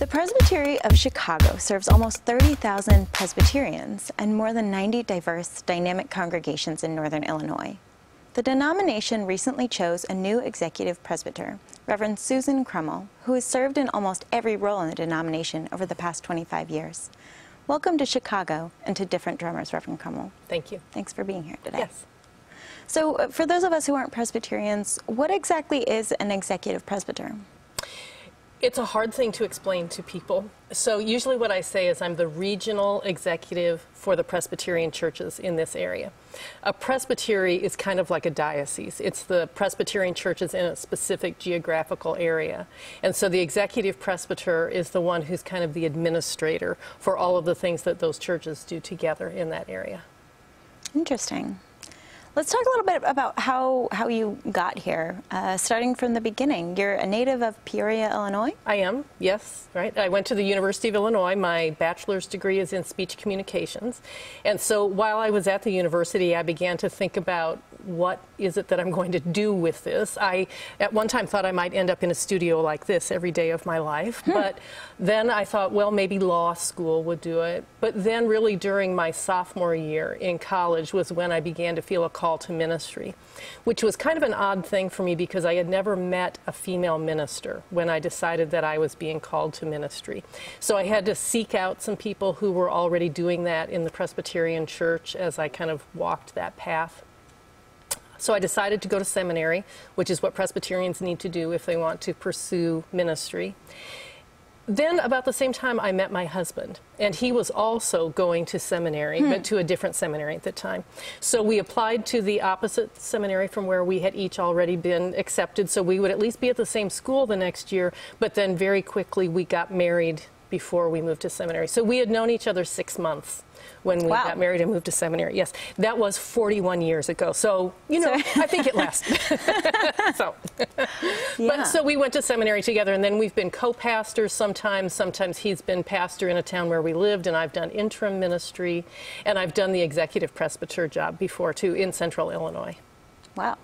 The Presbytery of Chicago serves almost 30,000 Presbyterians and more than 90 diverse, dynamic congregations in northern Illinois. The denomination recently chose a new executive presbyter, Reverend Susan Krummel, who has served in almost every role in the denomination over the past 25 years. Welcome to Chicago and to Different Drummers, Reverend Krummel. Thank you. Thanks for being here today. Yes. So for those of us who aren't Presbyterians, what exactly is an executive presbyter? It's a hard thing to explain to people. So usually what I say is I'm the regional executive for the Presbyterian churches in this area. A presbytery is kind of like a diocese. It's the Presbyterian churches in a specific geographical area. And so the executive presbyter is the one who's kind of the administrator for all of the things that those churches do together in that area. Interesting. Let's talk a little bit about how you got here, starting from the beginning. You're a native of Peoria, Illinois? I am, yes, right. I went to the University of Illinois. My bachelor's degree is in speech communications. And so while I was at the university, I began to think about what is it that I'm going to do with this. I, at one time, thought I might end up in a studio like this every day of my life. But then I thought, well, maybe law school would do it. But then really during my sophomore year in college was when I began to feel a call to ministry, which was kind of an odd thing for me because I had never met a female minister when I decided that I was being called to ministry. So I had to seek out some people who were already doing that in the Presbyterian church as I kind of walked that path. So I decided to go to seminary, which is what Presbyterians need to do if they want to pursue ministry. Then about the same time I met my husband, and he was also going to seminary, but to a different seminary at the time. So we applied to the opposite seminary from where we had each already been accepted, so we would at least be at the same school the next year, but then very quickly we got married before we moved to seminary. So we had known each other 6 months when we got married and moved to seminary. Yes, that was 41 years ago. So, you know, I think it lasted. But so we went to seminary together, and then we've been co-pastors sometimes. Sometimes he's been pastor in a town where we lived, and I've done interim ministry, and I've done the executive presbyter job before, too, in central Illinois. Wow.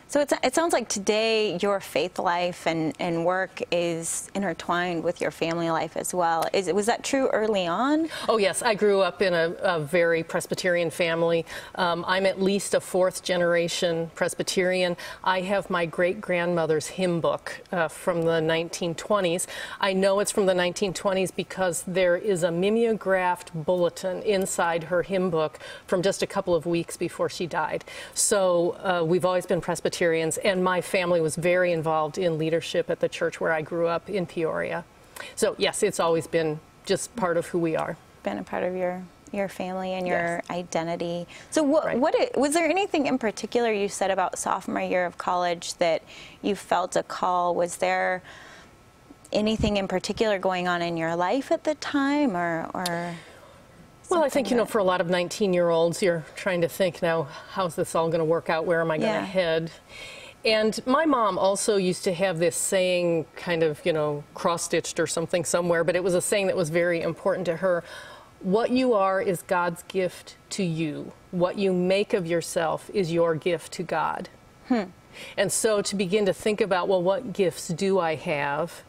So it sounds like today your faith life and work is intertwined with your family life as well. Was that true early on? Oh, yes. I grew up in a very Presbyterian family. I'm at least a fourth-generation Presbyterian. I have my great-grandmother's hymn book from the 1920s. I know it's from the 1920s because there is a mimeographed bulletin inside her hymn book from just a couple of weeks before she died. So we've always been Presbyterian. And my family was very involved in leadership at the church where I grew up in Peoria. So yes, it's always been just part of who we are. Been a part of your family and your identity. So was there anything in particular you said about sophomore year of college that you felt a call? Was there anything in particular going on in your life at the time, or well, I think, you know, for a lot of 19-year-olds, you're trying to think now, how's this all going to work out? Where am I going to head? And my mom also used to have this saying, kind of, you know, cross-stitched or something somewhere, but it was a saying that was very important to her. What you are is God's gift to you. What you make of yourself is your gift to God. And so to begin to think about, well, what gifts do I have?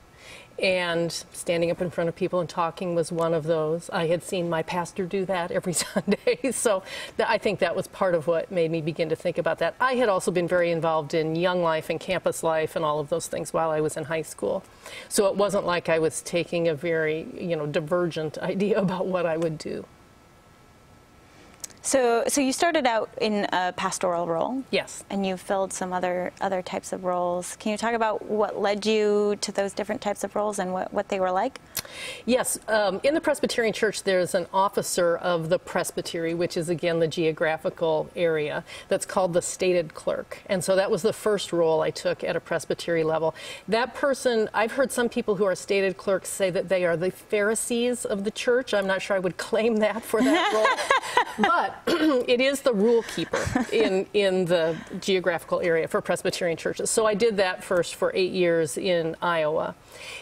And standing up in front of people and talking was one of those. I had seen my pastor do that every Sunday. So I think that was part of what made me begin to think about that. I had also been very involved in young life and campus life and all of those things while I was in high school. So it wasn't like I was taking a very, you know, divergent idea about what I would do. So you started out in a pastoral role. Yes. And you filled some other types of roles. Can you talk about what led you to those different types of roles and what they were like? Yes. In the Presbyterian Church, there's an officer of the presbytery, which is, again, the geographical area, that's called the stated clerk. And so that was the first role I took at a presbytery level. That person, I've heard some people who are stated clerks say that they are the Pharisees of the church. I'm not sure I would claim that for that role. But it is the rule keeper in the geographical area for Presbyterian churches. So I did that first for 8 years in Iowa.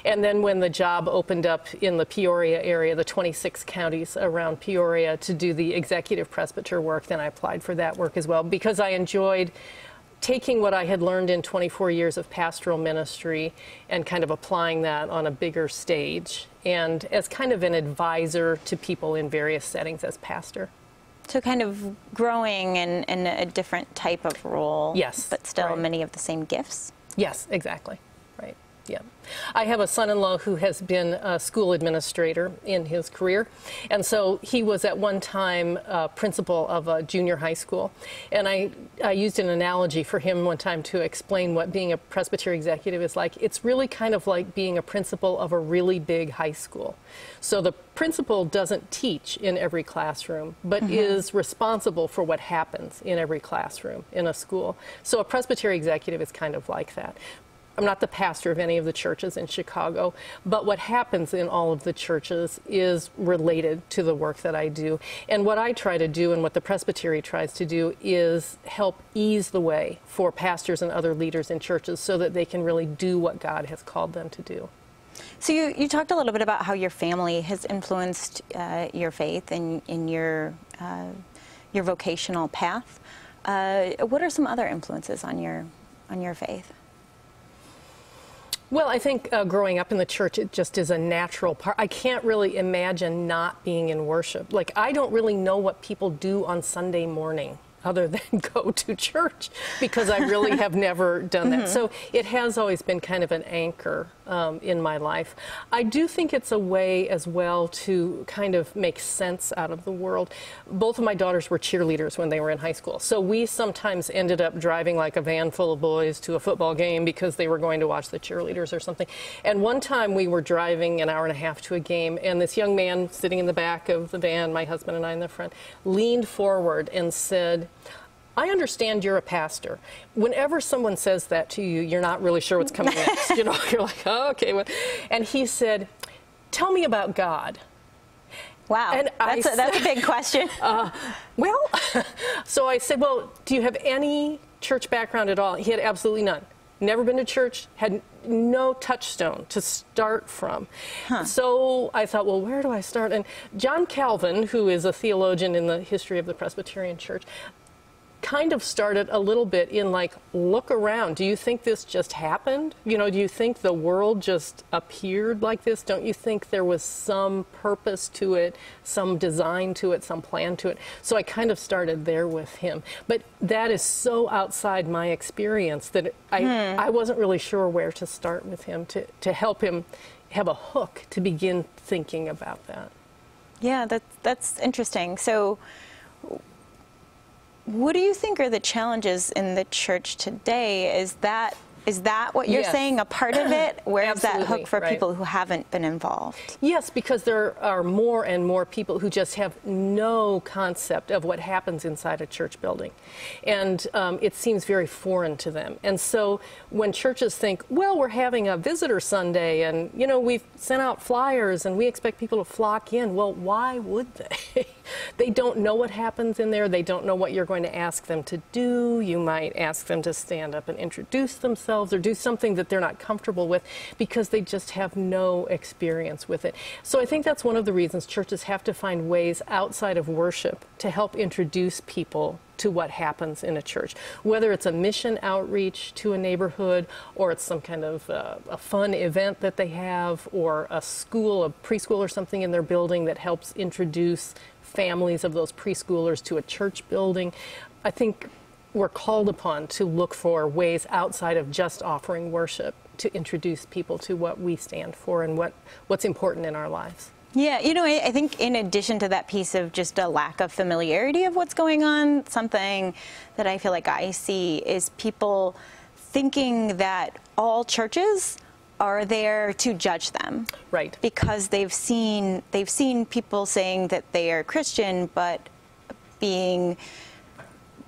And then when the job opened up in the Peoria area, the 26 counties around Peoria, to do the executive presbyter work, then I applied for that work as well because I enjoyed taking what I had learned in 24 years of pastoral ministry and kind of applying that on a bigger stage and as kind of an advisor to people in various settings as pastor. So kind of growing in a different type of role. Yes. But still right. many of the same gifts. Yes, exactly. Right. Yeah. I have a son-in-law who has been a school administrator in his career. And so he was at one time principal of a junior high school. And I used an analogy for him one time to explain what being a Presbyterian executive is like. It's really kind of like being a principal of a really big high school. So the principal doesn't teach in every classroom, but is responsible for what happens in every classroom in a school. So a Presbyterian executive is kind of like that. I'm not the pastor of any of the churches in Chicago, but what happens in all of the churches is related to the work that I do. And what I try to do and what the Presbytery tries to do is help ease the way for pastors and other leaders in churches so that they can really do what God has called them to do. So you talked a little bit about how your family has influenced your faith and in your vocational path. What are some other influences on your faith? Well, I think growing up in the church, it just is a natural part. I can't really imagine not being in worship. Like, I don't really know what people do on Sunday morning other than go to church because I really have never done that. So it has always been kind of an anchor in my life. I do think it's a way as well to kind of make sense out of the world. Both of my daughters were cheerleaders when they were in high school. So we sometimes ended up driving like a van full of boys to a football game because they were going to watch the cheerleaders or something. And one time we were driving an hour and a half to a game, and this young man sitting in the back of the van, my husband and I in the front, leaned forward and said, "I understand you're a pastor. Whenever someone says that to you, you're not really sure what's coming next. You know, you're like, oh, okay." And he said, "Tell me about God." Wow, and that's a big question. Well, so I said, "Well, do you have any church background at all?" He had absolutely none. Never been to church, had no touchstone to start from. So I thought, well, where do I start? And John Calvin, who is a theologian in the history of the Presbyterian Church, kind of started a little bit in like, look around. Do you think this just happened? You know, do you think the world just appeared like this? Don't you think there was some purpose to it, some design to it, some plan to it? So I kind of started there with him. But that is so outside my experience that I wasn't really sure where to start with him to help him have a hook to begin thinking about that. Yeah, that's interesting. So what do you think are the challenges in the church today? Is that what you're saying, a part of it? Where is that hook for people who haven't been involved? Yes, because there are more and more people who just have no concept of what happens inside a church building. And it seems very foreign to them. And so when churches think, well, we're having a visitor Sunday and, you know, we've sent out flyers and we expect people to flock in. Well, why would they? They don't know what happens in there. They don't know what you're going to ask them to do. You might ask them to stand up and introduce themselves or do something that they're not comfortable with because they just have no experience with it. So I think that's one of the reasons churches have to find ways outside of worship to help introduce people to what happens in a church, whether it's a mission outreach to a neighborhood or it's some kind of a fun event that they have or a school, a preschool or something in their building that helps introduce families of those preschoolers to a church building. I think we're called upon to look for ways outside of just offering worship to introduce people to what we stand for and what's important in our lives. Yeah, you know, I think in addition to that piece of just a lack of familiarity of what's going on, something that I feel like I see is people thinking that all churches are there to judge them. Right. Because they've seen people saying that they are Christian, but being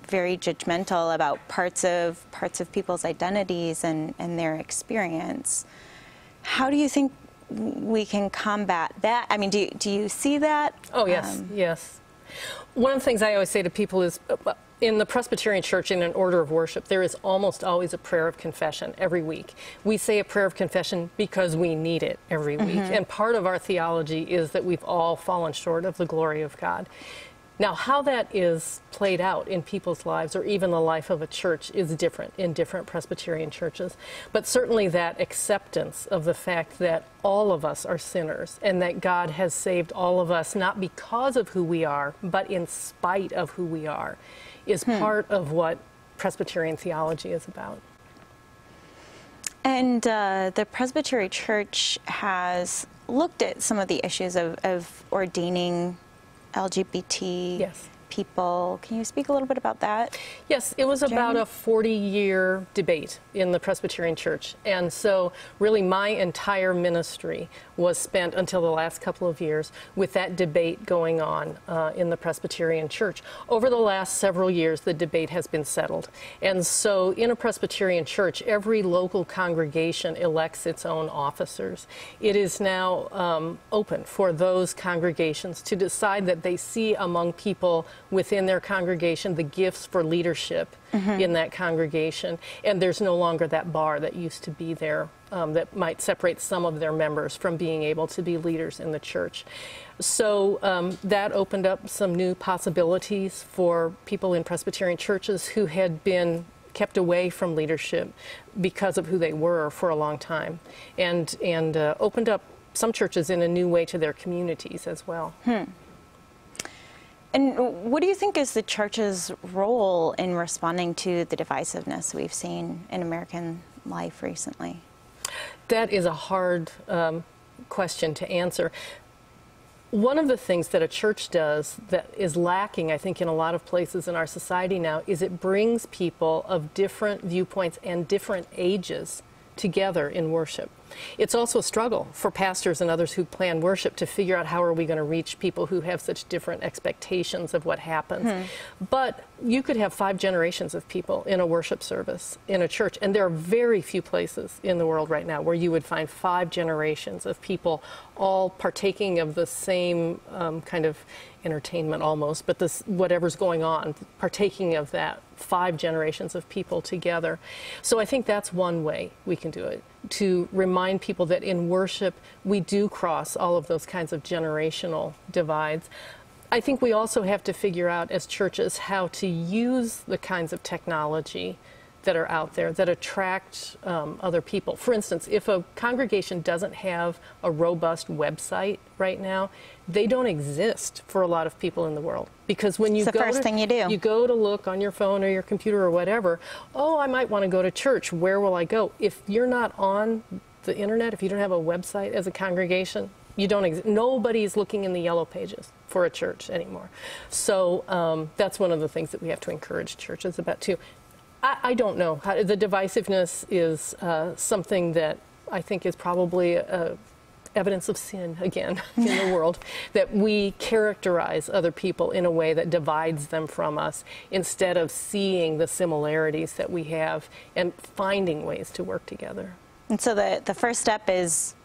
very judgmental about parts of people's identities and their experience. How do you think we can combat that? I mean, do you see that? Oh, yes, yes. One of the things I always say to people is, in the Presbyterian Church, in an order of worship, there is almost always a prayer of confession every week. We say a prayer of confession because we need it every week. And part of our theology is that we've all fallen short of the glory of God. Now, how that is played out in people's lives, or even the life of a church, is different in different Presbyterian churches. But certainly that acceptance of the fact that all of us are sinners and that God has saved all of us, not because of who we are, but in spite of who we are, is part of what Presbyterian theology is about. And the Presbyterian Church has looked at some of the issues of ordaining LGBT people. Can you speak a little bit about that? Yes, it was about a 40-year debate in the Presbyterian Church. And so really my entire ministry was spent until the last couple of years with that debate going on in the Presbyterian Church. Over the last several years, the debate has been settled. And so in a Presbyterian church, every local congregation elects its own officers. It is now open for those congregations to decide that they see among people within their congregation the gifts for leadership in that congregation. And there's no longer that bar that used to be there that might separate some of their members from being able to be leaders in the church. So that opened up some new possibilities for people in Presbyterian churches who had been kept away from leadership because of who they were for a long time, and opened up some churches in a new way to their communities as well. And what do you think is the church's role in responding to the divisiveness we've seen in American life recently? That is a hard question to answer. One of the things that a church does that is lacking, I think, in a lot of places in our society now is it brings people of different viewpoints and different ages together in worship. It's also a struggle for pastors and others who plan worship to figure out how are we going to reach people who have such different expectations of what happens. But you could have 5 generations of people in a worship service in a church, and there are very few places in the world right now where you would find 5 generations of people all partaking of the same kind of entertainment almost, but this whatever's going on, partaking of that 5 generations of people together. So I think that's one way we can do it, to remind people that in worship we do cross all of those kinds of generational divides. I think we also have to figure out as churches how to use the kinds of technology that are out there that attract other people. For instance, if a congregation doesn't have a robust website right now, they don't exist for a lot of people in the world. Because when you you go to look on your phone or your computer or whatever, oh, I might want to go to church. Where will I go? If you're not on the internet, if you don't have a website as a congregation, you don't exist. Nobody's looking in the yellow pages for a church anymore. So that's one of the things that we have to encourage churches about too. I don't know. The divisiveness is something that I think is probably evidence of sin, again, in the world, that we characterize other people in a way that divides them from us instead of seeing the similarities that we have and finding ways to work together. And so the first step is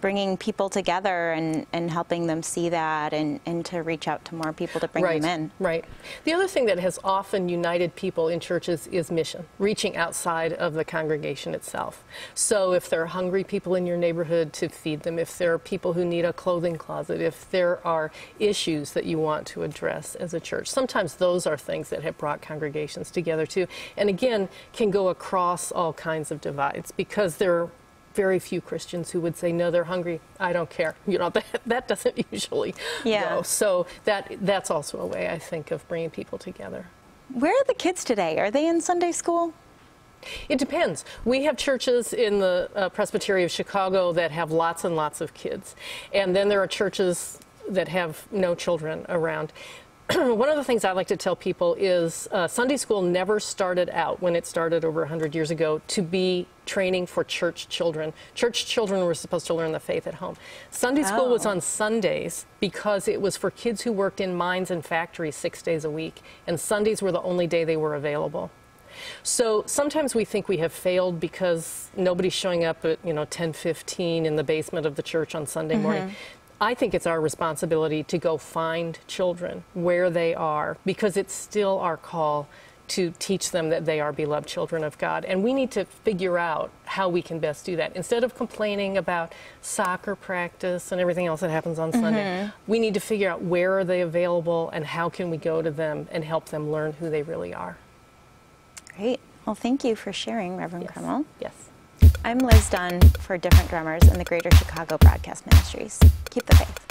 bringing people together and helping them see that and to reach out to more people to bring them in. Right. The other thing that has often united people in churches is mission, reaching outside of the congregation itself. So if there are hungry people in your neighborhood, to feed them. If there are people who need a clothing closet, if there are issues that you want to address as a church, sometimes those are things that have brought congregations together too. And again, can go across all kinds of divides, because there are very few Christians who would say, no, they're hungry, I don't care. You know, that doesn't usually go. So that's also a way, I think, of bringing people together. Where are the kids today? Are they in Sunday school? It depends. We have churches in the Presbytery of Chicago that have lots and lots of kids. And then there are churches that have no children around. One of the things I like to tell people is Sunday school never started out, when it started over 100 years ago, to be training for church children. Church children were supposed to learn the faith at home. Sunday school was on Sundays because it was for kids who worked in mines and factories 6 days a week, and Sundays were the only day they were available. So sometimes we think we have failed because nobody's showing up at 10:15 in the basement of the church on Sunday morning. I think it's our responsibility to go find children where they are, because it's still our call to teach them that they are beloved children of God. And we need to figure out how we can best do that. Instead of complaining about soccer practice and everything else that happens on Sunday, we need to figure out where are they available and how can we go to them and help them learn who they really are. Great. Well, thank you for sharing, Reverend Krummel. Yes. I'm Liz Dunn for Different Drummers in the Greater Chicago Broadcast Ministries. Keep the faith.